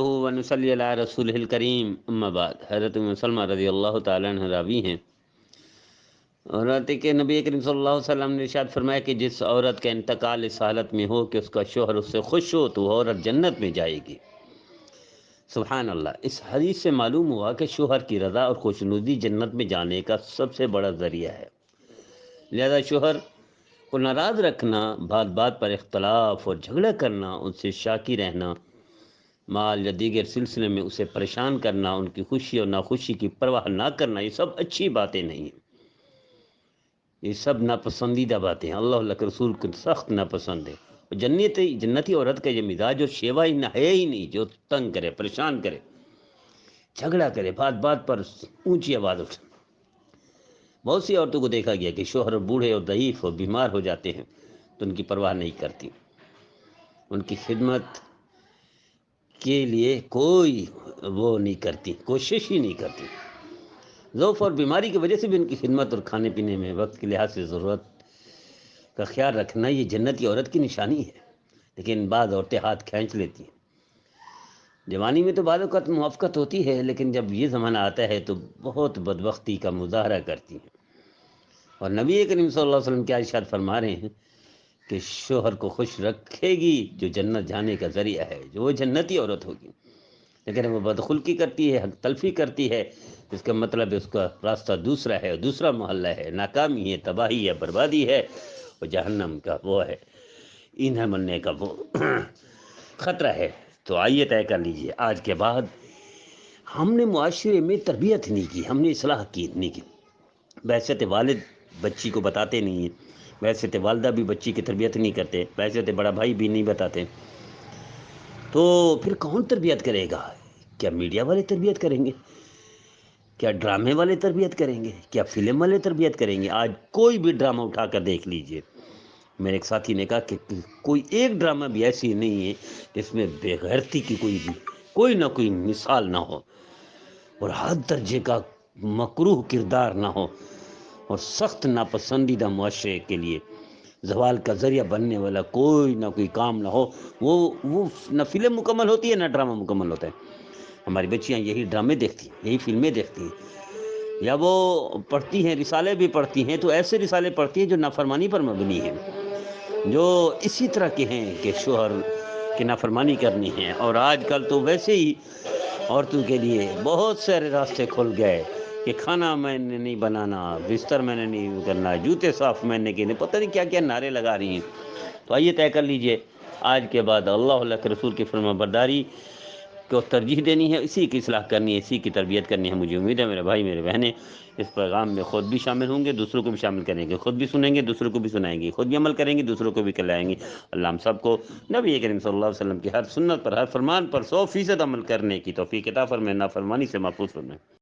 ونصلی علی رسول الکریم اما بعد۔ حضرت ام سلمہ رضی اللہ تعالیٰ عنہ راوی ہیں اور کہ نبی کریم صلی اللہ علیہ وسلم نے ارشاد فرمایا کہ جس عورت کا انتقال اس حالت میں ہو کہ اس کا شوہر اس سے خوش ہو تو وہ عورت جنت میں جائے گی۔ سبحان اللہ۔ اس حدیث سے معلوم ہوا کہ شوہر کی رضا اور خوشنودی جنت میں جانے کا سب سے بڑا ذریعہ ہے، لہذا شوہر کو ناراض رکھنا، بات بات پر اختلاف اور جھگڑا کرنا، ان سے شاکی رہنا، مال یا دیگر سلسلے میں اسے پریشان کرنا، ان کی خوشی اور ناخوشی کی پرواہ نہ کرنا، یہ سب اچھی باتیں نہیں ہیں، یہ سب ناپسندیدہ باتیں ہیں، اللہ کے رسول کو سخت ناپسند ہے۔ جنتی عورت کا یہ مزاج اور شیوا ہی نہ ہے ہی نہیں جو تنگ کرے، پریشان کرے، جھگڑا کرے، بات بات پر اونچی آواز اٹھے۔ بہت سی عورتوں کو دیکھا گیا کہ شوہر بوڑھے اور ضعیف اور بیمار ہو جاتے ہیں تو ان کی پرواہ نہیں کرتی، ان کی خدمت کے لیے کوئی وہ نہیں کرتی، کوشش ہی نہیں کرتی۔ ضعف اور بیماری کی وجہ سے بھی ان کی خدمت اور کھانے پینے میں وقت کے لحاظ سے ضرورت کا خیال رکھنا یہ جنتی عورت کی نشانی ہے، لیکن بعض عورتیں ہاتھ کھینچ لیتی ہیں۔ جوانی میں تو بعض اوقات موافقت ہوتی ہے، لیکن جب یہ زمانہ آتا ہے تو بہت بدبختی کا مظاہرہ کرتی ہیں، اور نبی کریم صلی اللہ علیہ وسلم کیا ارشاد فرما رہے ہیں کہ شوہر کو خوش رکھے گی جو جنت جانے کا ذریعہ ہے، جو وہ جنتی عورت ہوگی، لیکن وہ بدخلقی کرتی ہے، حق تلفی کرتی ہے، اس کا مطلب اس کا راستہ دوسرا ہے، دوسرا محلہ ہے، ناکامی ہے، تباہی ہے، بربادی ہے، اور جہنم کا وہ ہے، ایندھن بننے کا وہ خطرہ ہے۔ تو آئیے طے کر لیجئے، آج کے بعد ہم نے معاشرے میں تربیت نہیں کی، ہم نے اصلاح کی نہیں کی۔ بحثیت والد بچی کو بتاتے نہیں ہیں، بحثیت والدہ بھی بچی کی تربیت نہیں کرتے، بحثیت بڑا بھائی بھی نہیں بتاتے، تو پھر کون تربیت کرے گا؟ کیا میڈیا والے تربیت کریں گے؟ کیا ڈرامے والے تربیت کریں گے؟ کیا فلم والے تربیت کریں گے؟ آج کوئی بھی ڈرامہ اٹھا کر دیکھ لیجئے، میرے ایک ساتھی نے کہا کہ کوئی ایک ڈرامہ بھی ایسی نہیں ہے جس میں بے غیرتی کی کوئی نہ کوئی مثال نہ ہو، اور حد درجے کا مکروہ کردار نہ ہو، اور سخت ناپسندیدہ معاشرے کے لیے زوال کا ذریعہ بننے والا کوئی نہ کوئی کام نہ ہو۔ وہ نہ فلم مکمل ہوتی ہے نہ ڈرامہ مکمل ہوتا ہے۔ ہماری بچیاں یہی ڈرامے دیکھتی ہیں، یہی فلمیں دیکھتی ہیں، یا وہ پڑھتی ہیں، رسالے بھی پڑھتی ہیں، تو ایسے رسالے پڑھتی ہیں جو نافرمانی پر مبنی ہیں، جو اسی طرح کے ہیں کہ شوہر کی نافرمانی کرنی ہے۔ اور آج کل تو ویسے ہی عورتوں کے لیے بہت سارے راستے کھل گئے کہ کھانا میں نے نہیں بنانا، بستر میں نے نہیں کرنا، جوتے صاف میں کے نہیں، پتہ نہیں کیا کیا نعرے لگا رہی ہیں۔ تو آئیے طے کر لیجئے، آج کے بعد اللہ کے رسول کی فرما برداری کو ترجیح دینی ہے، اسی کی اصلاح کرنی ہے، اسی کی تربیت کرنی ہے۔ مجھے امید ہے میرے بھائی میرے بہنیں اس پیغام میں خود بھی شامل ہوں گے، دوسروں کو بھی شامل کریں گے، خود بھی سنیں گے، دوسروں کو بھی سنائیں گے، خود بھی عمل کریں گے، دوسروں کو بھی کھلائیں گے۔ اللہ ہم سب کو نبی کریم صلی اللہ علیہ وسلم کی ہر سنت پر، ہر فرمان پر 100% عمل کرنے کی توفیق عطا فرمائے، نافرمانی سے محفوظ فرمائے۔